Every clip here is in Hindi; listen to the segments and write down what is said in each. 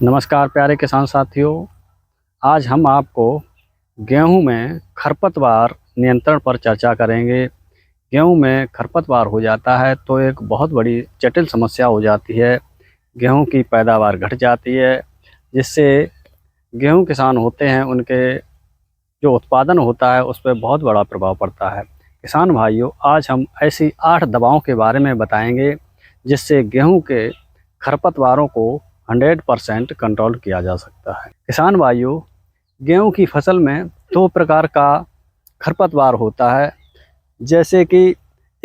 नमस्कार प्यारे किसान साथियों, आज हम आपको गेहूं में खरपतवार नियंत्रण पर चर्चा करेंगे। गेहूं में खरपतवार हो जाता है तो एक बहुत बड़ी जटिल समस्या हो जाती है। गेहूं की पैदावार घट जाती है, जिससे गेहूं किसान होते हैं उनके जो उत्पादन होता है उस पर बहुत बड़ा प्रभाव पड़ता है। किसान भाइयों, आज हम ऐसी 8 दवाओं के बारे में बताएंगे जिससे गेहूं के खरपतवारों को 100% कंट्रोल किया जा सकता है। किसान भाइयों, गेहूं की फसल में 2 प्रकार का खरपतवार होता है, जैसे कि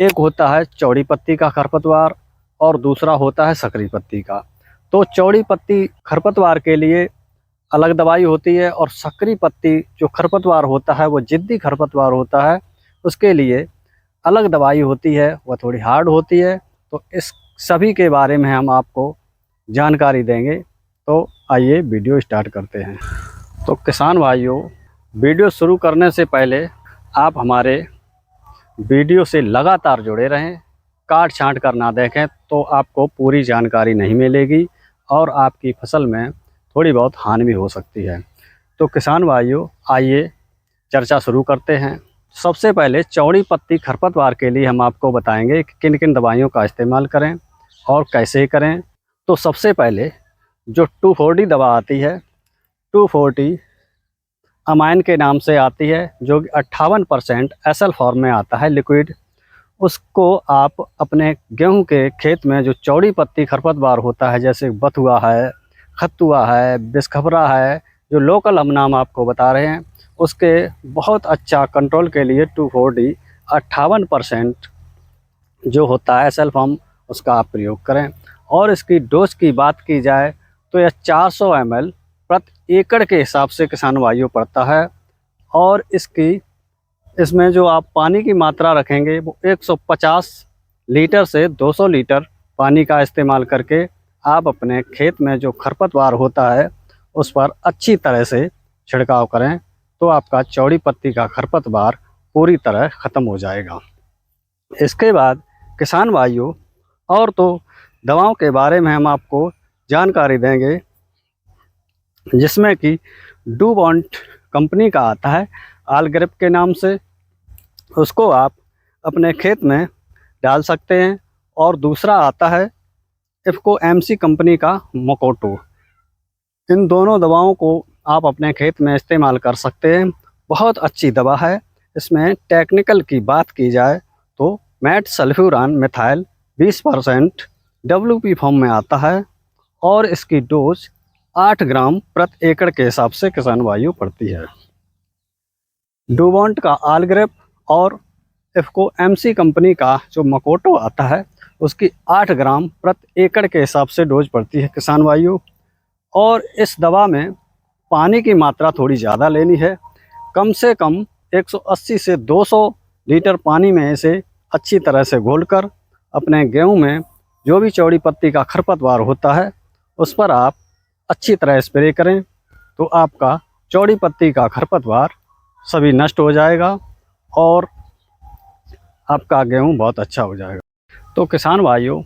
एक होता है चौड़ी पत्ती का खरपतवार और दूसरा होता है सकरी पत्ती का। तो चौड़ी पत्ती खरपतवार के लिए अलग दवाई होती है और सकरी पत्ती जो खरपतवार होता है, वो जिद्दी खरपतवार होता है, उसके लिए अलग दवाई होती है, वह थोड़ी हार्ड होती है। तो इस सभी के बारे में हम आपको जानकारी देंगे। तो आइए वीडियो स्टार्ट करते हैं। तो किसान भाइयों, वीडियो शुरू करने से पहले आप हमारे वीडियो से लगातार जुड़े रहें, काट छांट कर ना देखें तो आपको पूरी जानकारी नहीं मिलेगी और आपकी फसल में थोड़ी बहुत हानि भी हो सकती है। तो किसान भाइयों, आइए चर्चा शुरू करते हैं। सबसे पहले चौड़ी पत्ती खरपतवार के लिए हम आपको बताएंगे कि किन किन दवाइयों का इस्तेमाल करें और कैसे करें। तो सबसे पहले जो 2,4-D दवा आती है, 2,4-D अमाइन के नाम से आती है, जो 58% एसएल फॉर्म में आता है लिक्विड। उसको आप अपने गेहूं के खेत में जो चौड़ी पत्ती खरपतवार होता है, जैसे बथुआ है, खत्तुआ है, बिस्खबरा है, जो लोकल हम नाम आपको बता रहे हैं, उसके बहुत अच्छा कंट्रोल के लिए 2,4-D 58% जो होता है एसएल फॉर्म, उसका आप प्रयोग करें। और इसकी डोज की बात की जाए तो यह 400 ml प्रति एकड़ के हिसाब से किसान भाइयों पड़ता है। और इसमें जो आप पानी की मात्रा रखेंगे वो 150 लीटर से 200 लीटर पानी का इस्तेमाल करके आप अपने खेत में जो खरपतवार होता है उस पर अच्छी तरह से छिड़काव करें, तो आपका चौड़ी पत्ती का खरपतवार पूरी तरह ख़त्म हो जाएगा। इसके बाद किसान भाइयों, और तो दवाओं के बारे में हम आपको जानकारी देंगे, जिसमें कि डूबॉन्ट कंपनी का आता है आलग्रिप के नाम से, उसको आप अपने खेत में डाल सकते हैं। और दूसरा आता है इफ़को एमसी कंपनी का मोकोटो। इन दोनों दवाओं को आप अपने खेत में इस्तेमाल कर सकते हैं। बहुत अच्छी दवा है। इसमें टेक्निकल की बात की जाए तो मैट सल्फ्यूरान मिथाइल 20% WP फॉर्म में आता है और इसकी डोज 8 ग्राम प्रति एकड़ के हिसाब से किसान भाइयों पड़ती है। डूबॉन्ट का आलग्रिप और इफ़को एमसी कंपनी का जो मकोटो आता है, उसकी 8 ग्राम प्रति एकड़ के हिसाब से डोज पड़ती है किसान भाइयों। और इस दवा में पानी की मात्रा थोड़ी ज़्यादा लेनी है, कम से कम 180 से 200 लीटर पानी में इसे अच्छी तरह से घोलकर अपने गेहूं में जो भी चौड़ी पत्ती का खरपतवार होता है उस पर आप अच्छी तरह स्प्रे करें, तो आपका चौड़ी पत्ती का खरपतवार सभी नष्ट हो जाएगा और आपका गेहूं बहुत अच्छा हो जाएगा। तो किसान भाइयों,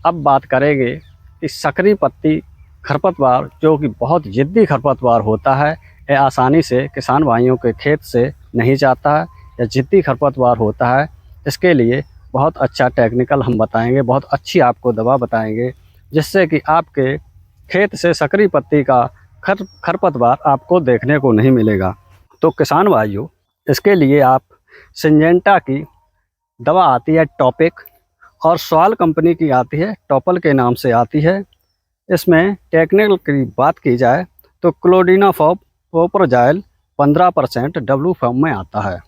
अब बात करेंगे कि सकरी पत्ती खरपतवार, जो कि बहुत जिद्दी खरपतवार होता है, यह आसानी से किसान भाइयों के खेत से नहीं जाता है। यह जिद्दी खरपतवार होता है, इसके लिए बहुत अच्छा टेक्निकल हम बताएंगे, बहुत अच्छी आपको दवा बताएंगे, जिससे कि आपके खेत से सकरी पत्ती का खरपतवार आपको देखने को नहीं मिलेगा। तो किसान भाइयों, इसके लिए आप सिंजेंटा की दवा आती है टॉपिक, और स्वाल कंपनी की आती है टॉपल के नाम से आती है। इसमें टेक्निकल की बात की जाए तो क्लोडिनाफॉप प्रोपरजाइल 15% W फॉर्म में आता है।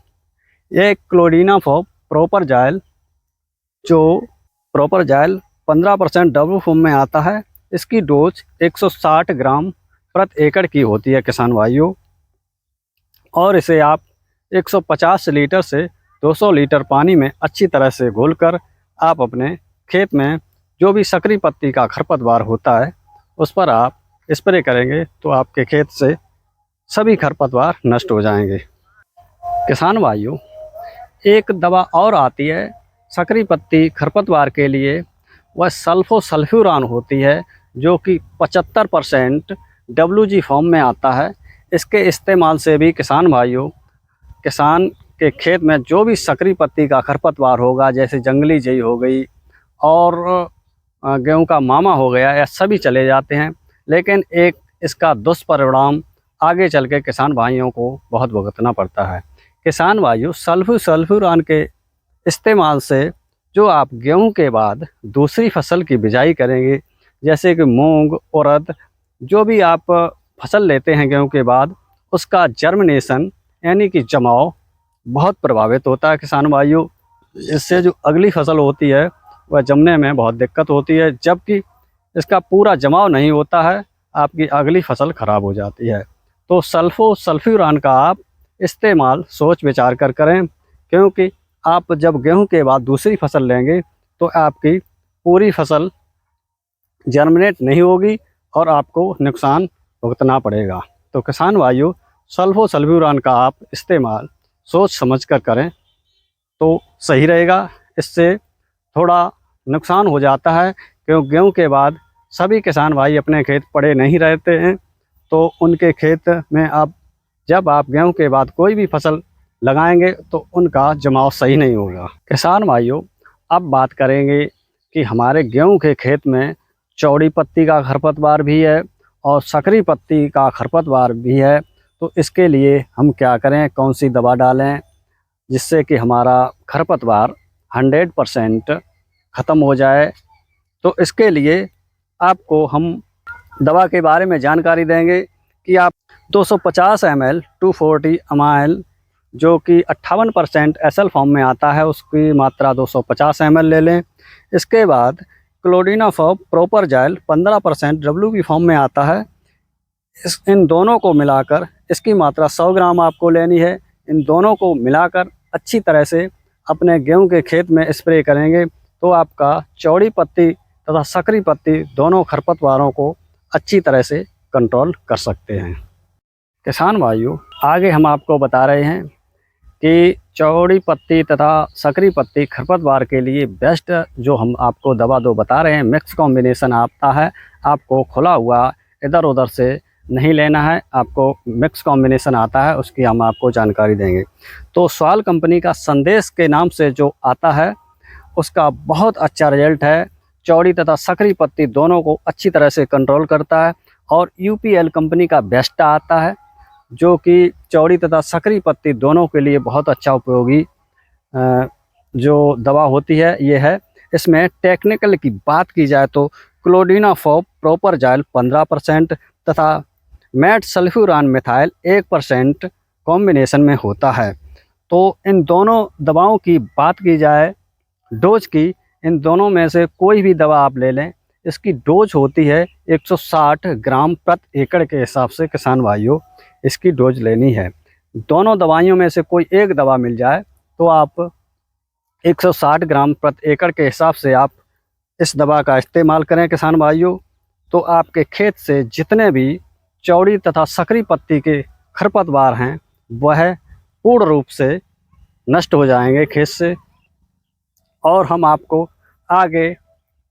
ये क्लोडिनाफॉप प्रोपरजाइल जो प्रोपरजाइल 15% W फॉर्म में आता है, इसकी डोज 160 ग्राम प्रति एकड़ की होती है किसान भाइयों। और इसे आप 150 लीटर से 200 लीटर पानी में अच्छी तरह से घोलकर आप अपने खेत में जो भी सकरी पत्ती का खरपतवार होता है उस पर आप स्प्रे करेंगे, तो आपके खेत से सभी खरपतवार नष्ट हो जाएंगे। किसान भाइयों, एक दवा और आती है सकरी पत्ती खरपतवार के लिए, वह सल्फोसल्फ्यूरान होती है, जो कि 75% WG फॉर्म में आता है। इसके इस्तेमाल से भी किसान भाइयों, किसान के खेत में जो भी सकरी पत्ती का खरपतवार होगा, जैसे जंगली जई हो गई और गेहूं का मामा हो गया, यह सभी चले जाते हैं। लेकिन एक इसका दुष्परिणाम आगे चल के किसान भाइयों को बहुत भुगतना पड़ता है। किसान भाइयों, सल्फ्यूरान के इस्तेमाल से जो आप गेहूं के बाद दूसरी फसल की बिजाई करेंगे, जैसे कि मूंग, उड़द, जो भी आप फसल लेते हैं गेहूं के बाद, उसका जर्मिनेशन यानी कि जमाव बहुत प्रभावित होता है किसान भाइयों। इससे जो अगली फसल होती है वह जमने में बहुत दिक्कत होती है, जबकि इसका पूरा जमाव नहीं होता है, आपकी अगली फसल खराब हो जाती है। तो सल्फ्यूरान का आप इस्तेमाल सोच विचार कर करें, क्योंकि आप जब गेहूं के बाद दूसरी फसल लेंगे तो आपकी पूरी फसल जर्मिनेट नहीं होगी और आपको नुकसान भुगतना पड़ेगा। तो किसान भाइयों, सल्फ्यूरान का आप इस्तेमाल सोच समझ कर करें तो सही रहेगा। इससे थोड़ा नुकसान हो जाता है, क्योंकि गेहूं के बाद सभी किसान भाई अपने खेत पड़े नहीं रहते हैं, तो उनके खेत में जब आप गेहूं के बाद कोई भी फसल लगाएंगे तो उनका जमाव सही नहीं होगा। किसान भाइयों, अब बात करेंगे कि हमारे गेहूं के खेत में चौड़ी पत्ती का खरपतवार भी है और सकरी पत्ती का खरपतवार भी है। तो इसके लिए हम क्या करें, कौन सी दवा डालें जिससे कि हमारा खरपतवार 100% ख़त्म हो जाए। तो इसके लिए आपको हम दवा के बारे में जानकारी देंगे कि आप 250 ml 240 अमाइल, जो कि 58% SL फॉर्म में आता है, उसकी मात्रा 250 ml ले लें। इसके बाद क्लोडिनाफॉप प्रोपर जेल 15% WB फॉर्म में आता है। इन दोनों को मिलाकर इसकी मात्रा 100 ग्राम आपको लेनी है। इन दोनों को मिलाकर अच्छी तरह से अपने गेहूं के खेत में स्प्रे करेंगे तो आपका चौड़ी पत्ती तथा सकरी पत्ती दोनों खरपतवारों को अच्छी तरह से कंट्रोल कर सकते हैं। किसान भाइयों, आगे हम आपको बता रहे हैं कि चौड़ी पत्ती तथा सकरी पत्ती खरपतवार के लिए बेस्ट जो हम आपको दवा दो बता रहे हैं, मिक्स कॉम्बिनेशन आता है। आपको खुला हुआ इधर उधर से नहीं लेना है, आपको मिक्स कॉम्बिनेशन आता है, उसकी हम आपको जानकारी देंगे। तो स्वाल कंपनी का संदेश के नाम से जो आता है उसका बहुत अच्छा रिजल्ट है। चौड़ी तथा सकरी पत्ती दोनों को अच्छी तरह से कंट्रोल करता है। और UPL कंपनी का बेस्ट आता है, जो कि चौड़ी तथा सकरी पत्ती दोनों के लिए बहुत अच्छा उपयोगी जो दवा होती है ये है। इसमें टेक्निकल की बात की जाए तो क्लोडिनाफॉप प्रोपर जेल 15% तथा मेट सल्फ्यूरान मिथाइल 1% कॉम्बिनेशन में होता है। तो इन दोनों दवाओं की बात की जाए डोज की, इन दोनों में से कोई भी दवा आप ले लें, इसकी डोज होती है 160 ग्राम प्रति एकड़ के हिसाब से। किसान भाइयों, इसकी डोज लेनी है। दोनों दवाइयों में से कोई एक दवा मिल जाए तो आप 160 ग्राम प्रति एकड़ के हिसाब से आप इस दवा का इस्तेमाल करें। किसान भाइयों, तो आपके खेत से जितने भी चौड़ी तथा सकरी पत्ती के खरपतवार हैं वह पूर्ण रूप से नष्ट हो जाएंगे खेत से। और हम आपको आगे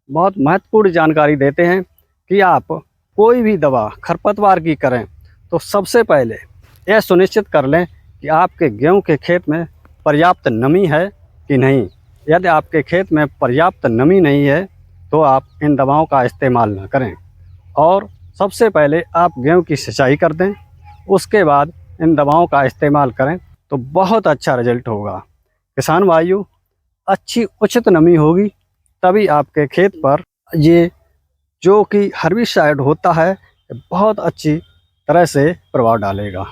बहुत महत्वपूर्ण जानकारी देते हैं कि आप कोई भी दवा खरपतवार की करें तो सबसे पहले यह सुनिश्चित कर लें कि आपके गेहूं के खेत में पर्याप्त नमी है कि नहीं। यदि आपके खेत में पर्याप्त नमी नहीं है तो आप इन दवाओं का इस्तेमाल न करें। और सबसे पहले आप गेहूं की सिंचाई कर दें, उसके बाद इन दवाओं का इस्तेमाल करें तो बहुत अच्छा रिजल्ट होगा। किसान भाइयों, अच्छी उचित नमी होगी तभी आपके खेत पर ये जो कि हर्बिसाइड होता है बहुत अच्छी तरह से प्रभाव डालेगा।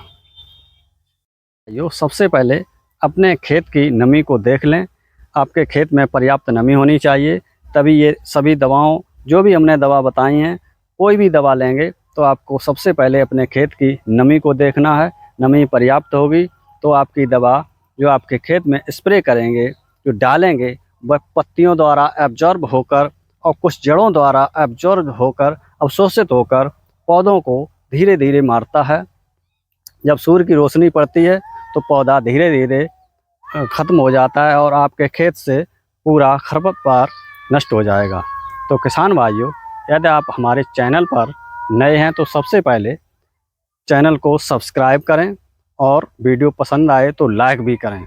सबसे पहले अपने खेत की नमी को देख लें। आपके खेत में पर्याप्त नमी होनी चाहिए, तभी ये सभी दवाओं जो भी हमने दवा बताई हैं, कोई भी दवा लेंगे तो आपको सबसे पहले अपने खेत की नमी को देखना है। नमी पर्याप्त होगी तो आपकी दवा जो आपके खेत में स्प्रे करेंगे, जो डालेंगे, वह पत्तियों द्वारा एब्जॉर्ब होकर और कुछ जड़ों द्वारा एब्जॉर्ब होकर अवशोषित होकर पौधों को धीरे धीरे मारता है। जब सूर्य की रोशनी पड़ती है तो पौधा धीरे धीरे ख़त्म हो जाता है और आपके खेत से पूरा खरपतवार नष्ट हो जाएगा। तो किसान भाइयों, यदि आप हमारे चैनल पर नए हैं तो सबसे पहले चैनल को सब्सक्राइब करें और वीडियो पसंद आए तो लाइक भी करें।